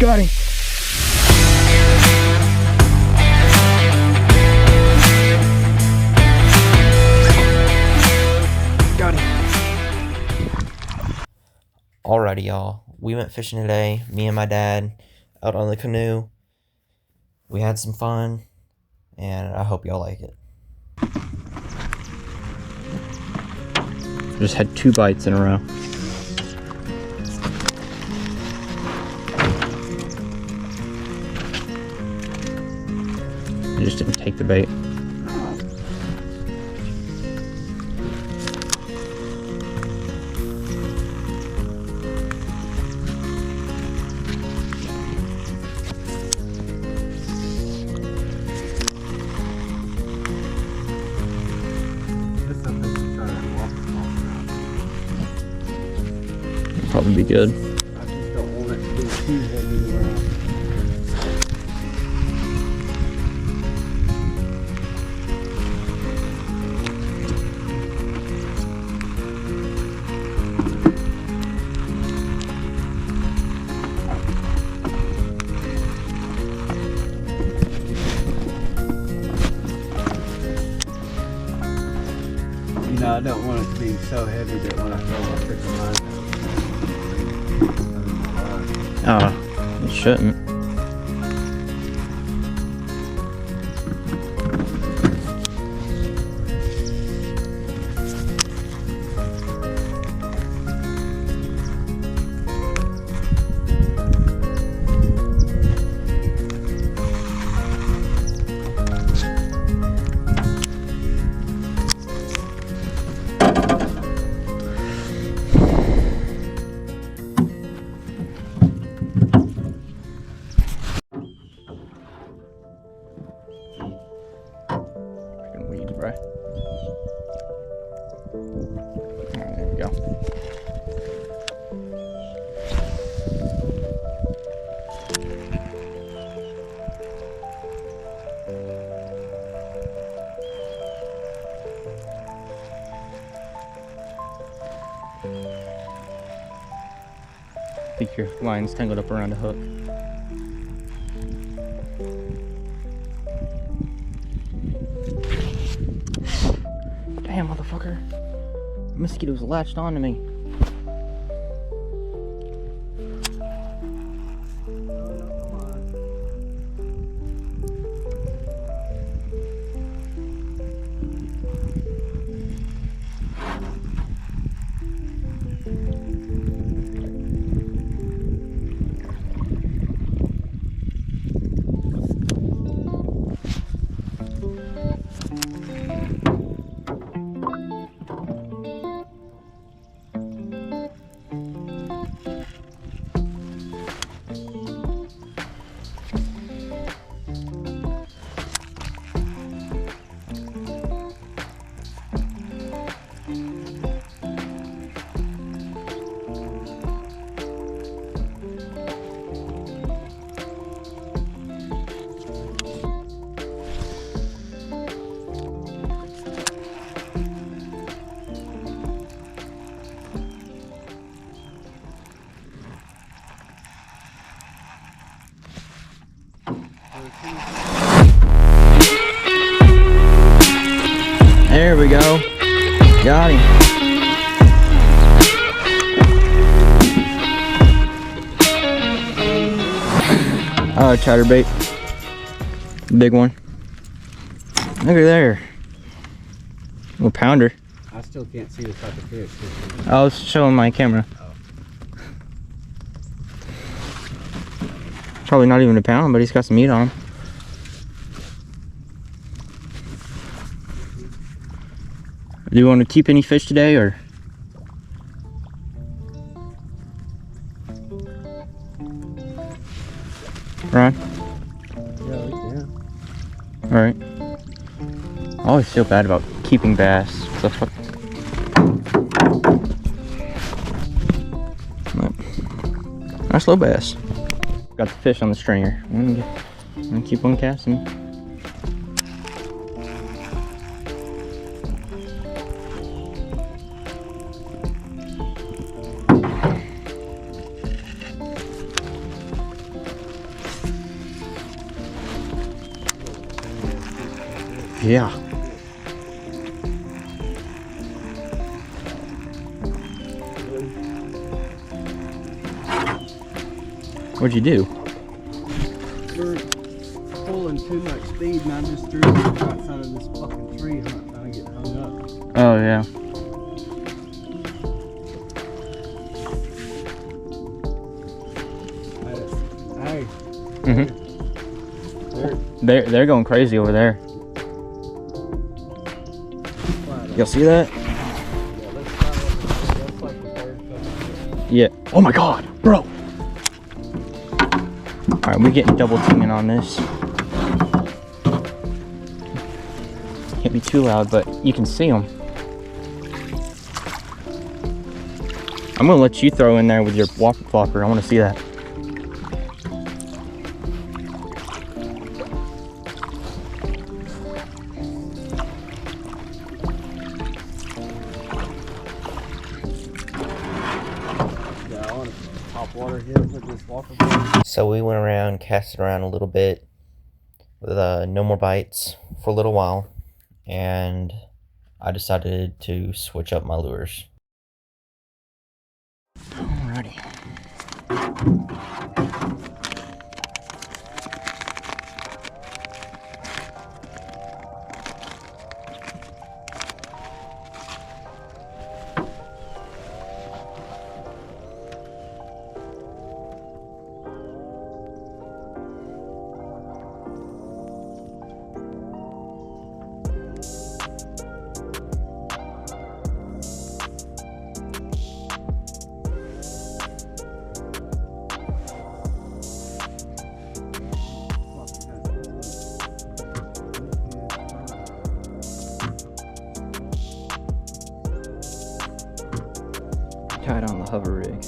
Got him. Got him. Alrighty, y'all. We went fishing today, me and my dad, out on the canoe. We had some fun, and I hope y'all like it. Just had 2 bites in a row. I just didn't take the bait. Probably be good. I just don't want it to be too heavy. You know, I don't want it to be so heavy that when I throw my freaking line out. Oh, it shouldn't. Weeds, bro. Alright, there we go. I think your line's tangled up around a hook. Damn, motherfucker. Mosquitoes latched onto me. There we go. Got him. Chatterbait. Big one. Look at there. Little pounder. I still can't see the type of fish. I was showing my camera. Probably not even a pound, but he's got some meat on him. Do you want to keep any fish today, or? Ron? Yeah, we can. Alright. I always feel bad about keeping bass. Nice little bass. Got the fish on the stringer. I'm gonna keep on casting. Yeah. What'd you do? We're pulling too much speed, and I just threw it outside of this fucking tree, and I get hung up. Oh, yeah. Hey. They're going crazy over there. Y'all see that? Yeah. Oh my god, bro. Alright, we're getting double teaming on this. Can't be too loud, but you can see them. I'm gonna let you throw in there with your whopper flopper. I want to see that. So we went around, cast it around a little bit with no more bites for a little while, and I decided to switch up my lures. Alrighty. Tied on the hover rig.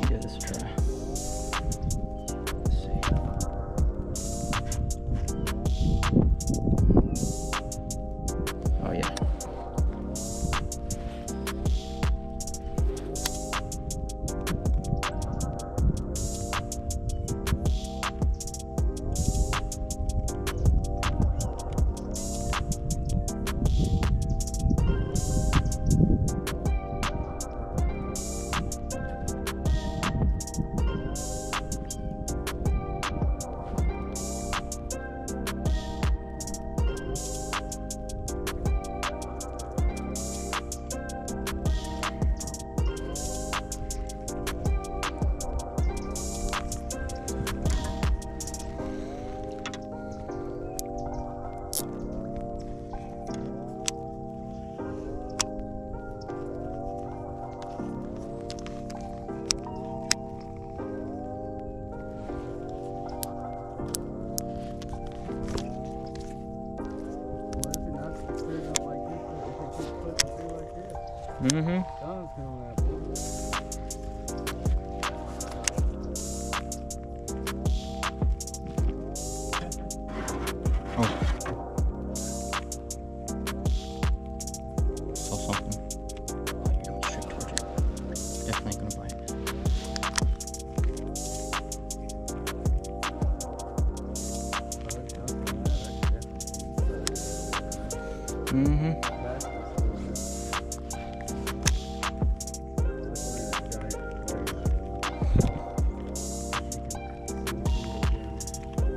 Give this a try. Let's see. Oh yeah. Mm-hmm. Oh. Saw something. You're going straight towards it. Definitely gonna bite. Mm-hmm.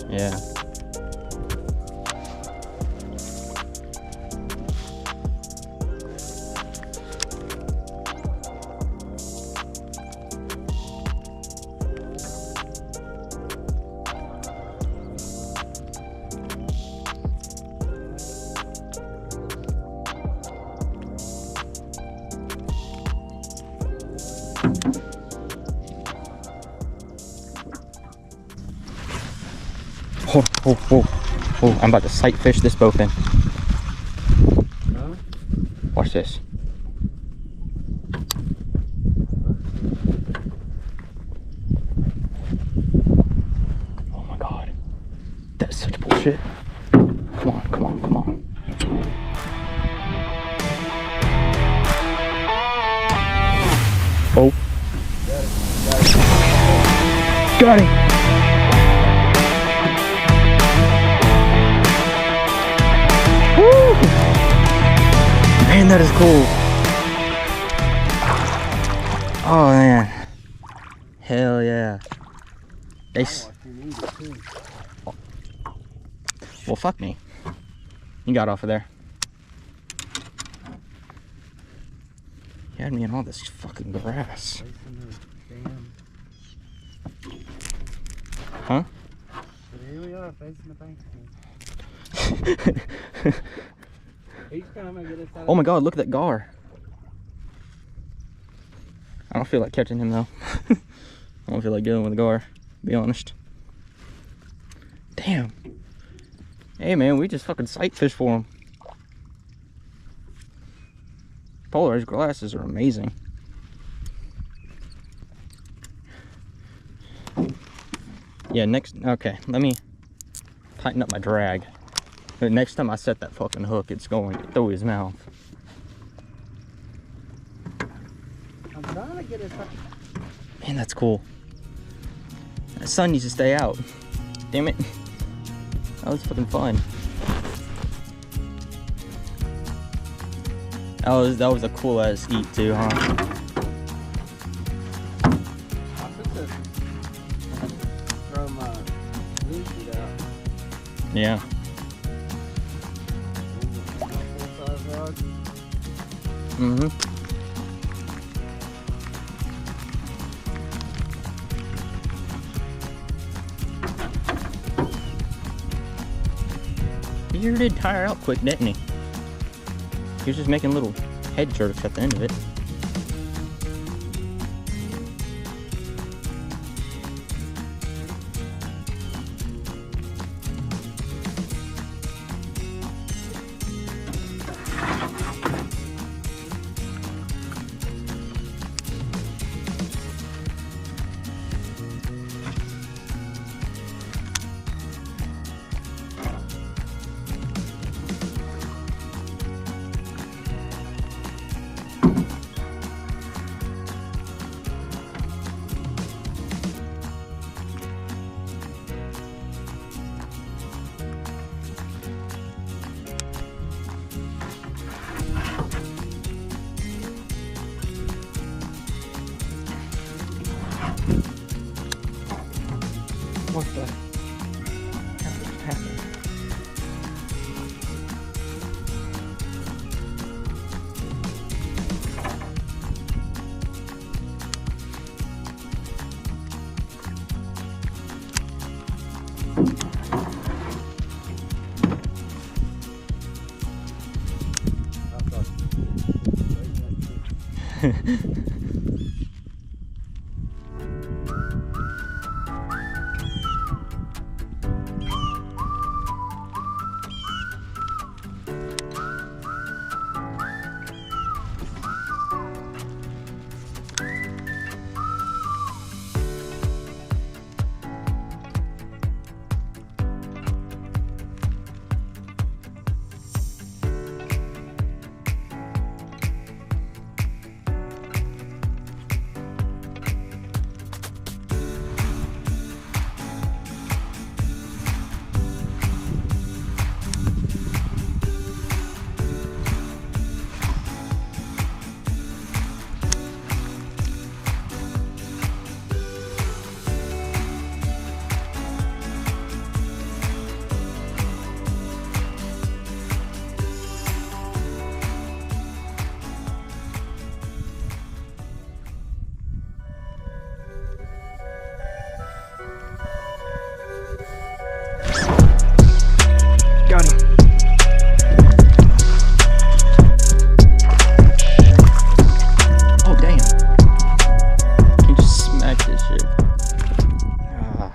Yeah. Oh, I'm about to sight fish this bowfin. Watch this. Oh my god. That's such bullshit. Come on, come on, come on. Oh. Got him. Man, that is cool. Oh man. Hell yeah. They well, fuck me. You got off of there. You had me in all this fucking grass. Huh? Here we are, facing the bank. Oh my god, look at that gar. I don't feel like catching him though. I don't feel like dealing with a gar, to be honest. Damn. Hey man, we just fucking sight fish for him. Polarized glasses are amazing. Yeah, okay, let me tighten up my drag. But next time I set that fucking hook, it's going through his mouth. I'm trying to get it. Man, that's cool. That sun needs to stay out. Damn it. That was fucking fun. That was a cool ass eat too, huh? Throw my lean sheet out. Yeah. Full-size rod. Mm-hmm. He sure did tire out quick, didn't he? He was just making little head jerks at the end of it. What the hell just happened? Got him. Oh, damn. Can you just smack this shit? Ah.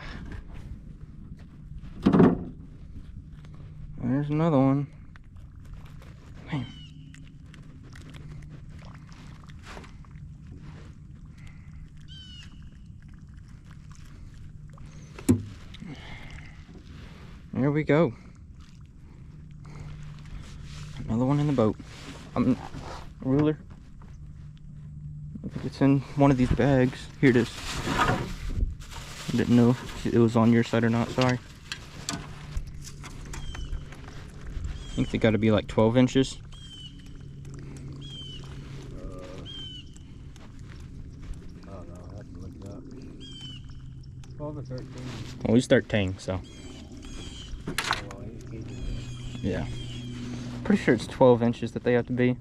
There's another one. Man. There we go. Another one in the boat. Ruler. I think it's in one of these bags. Here it is. I didn't know if it was on your side or not, sorry. I think they gotta be like 12 inches. 12 or 13. Well, he's 13, so Oh, well, he's yeah. Pretty sure it's 12 inches that they have to be.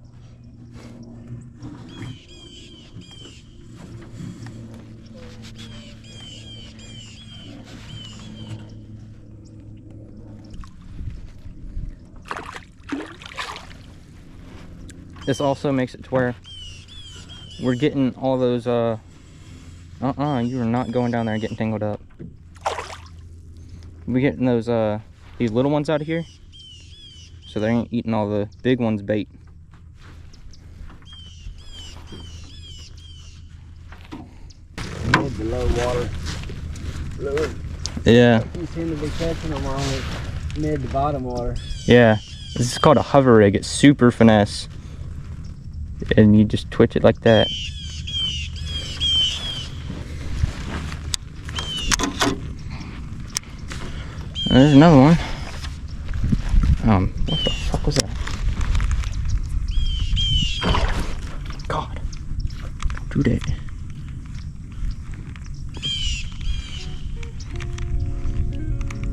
This also makes it to where we're getting all those, you are not going down there and getting tangled up. We're getting those, these little ones out of here, so they ain't eating all the big ones' bait. mid to low water fluid. Yeah, You seem to be catching them on mid to bottom water. yeah. This is called a hover rig. It's super finesse. And you just twitch it like that. There's another one. What the fuck was that? God. Don't do that.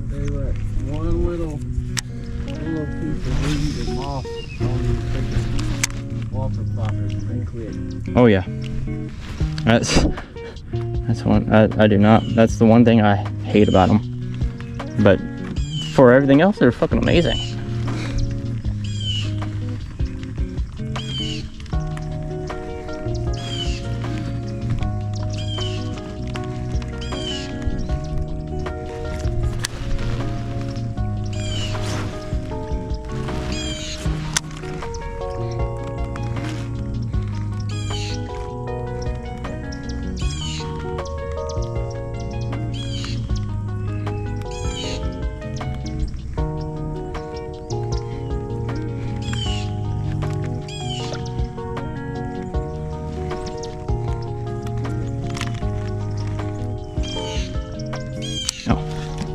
They were one little piece of weed and moss on these freaking water floppers and they quit. Oh yeah. That's one I do not. That's the one thing I hate about them. But for everything else, they're fucking amazing.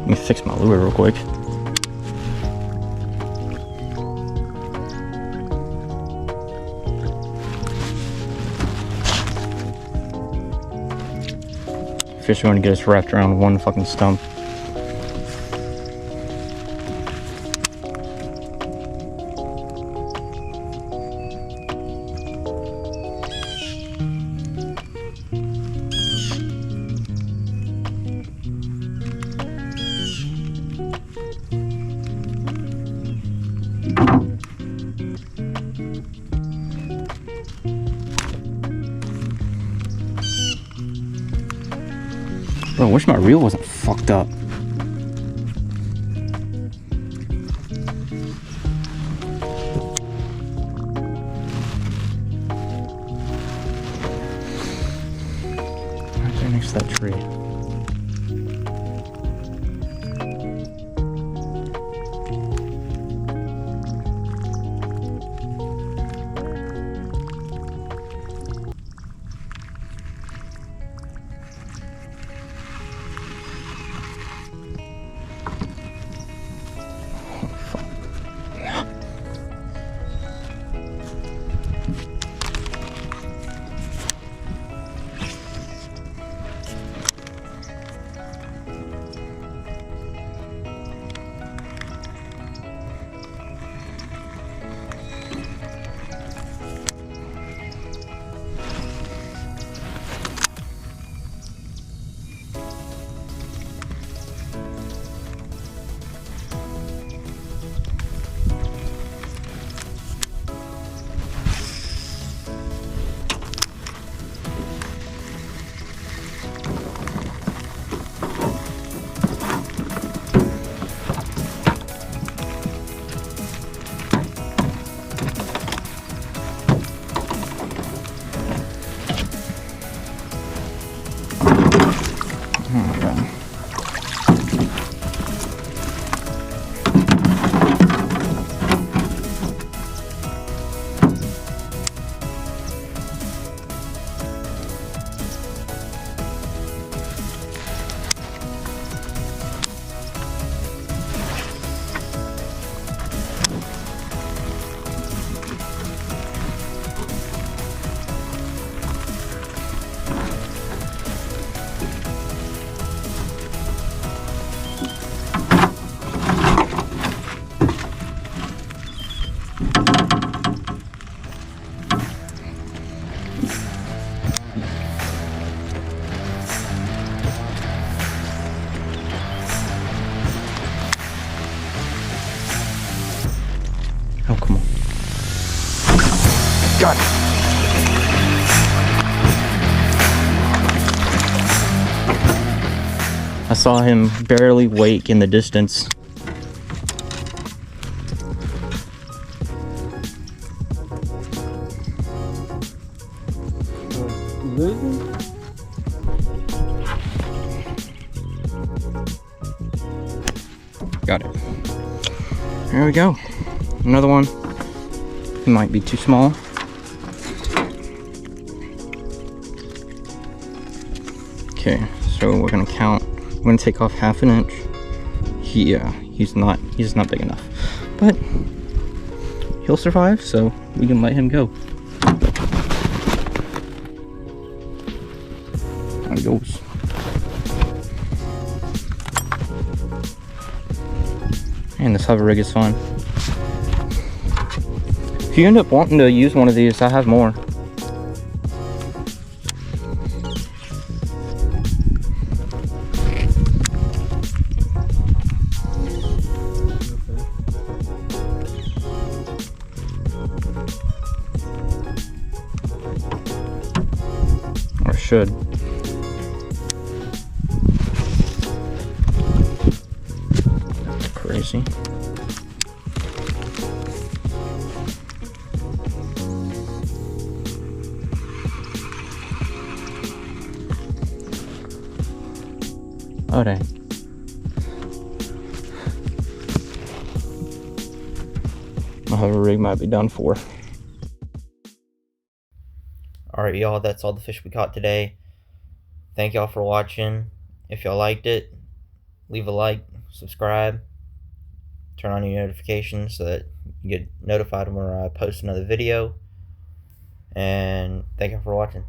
Let me fix my lure real quick. Fish want to get us wrapped around one fucking stump. Bro, I wish my reel wasn't fucked up. Right there next to that tree. Got it. I saw him barely wake in the distance. Losing? Got it. There we go. Another one. He might be too small. Okay, so we're gonna count. I'm gonna take off half an inch. He's not big enough, but he'll survive, so we can let him go. There he goes. And this hover rig is fun. If you end up wanting to use one of these, I have more. Or should. Crazy. Oh dang. My hover rig might be done for. Alright, y'all, that's all the fish we caught today. Thank y'all for watching. If y'all liked it, leave a like, subscribe, turn on your notifications so that you get notified when I post another video. And thank y'all for watching.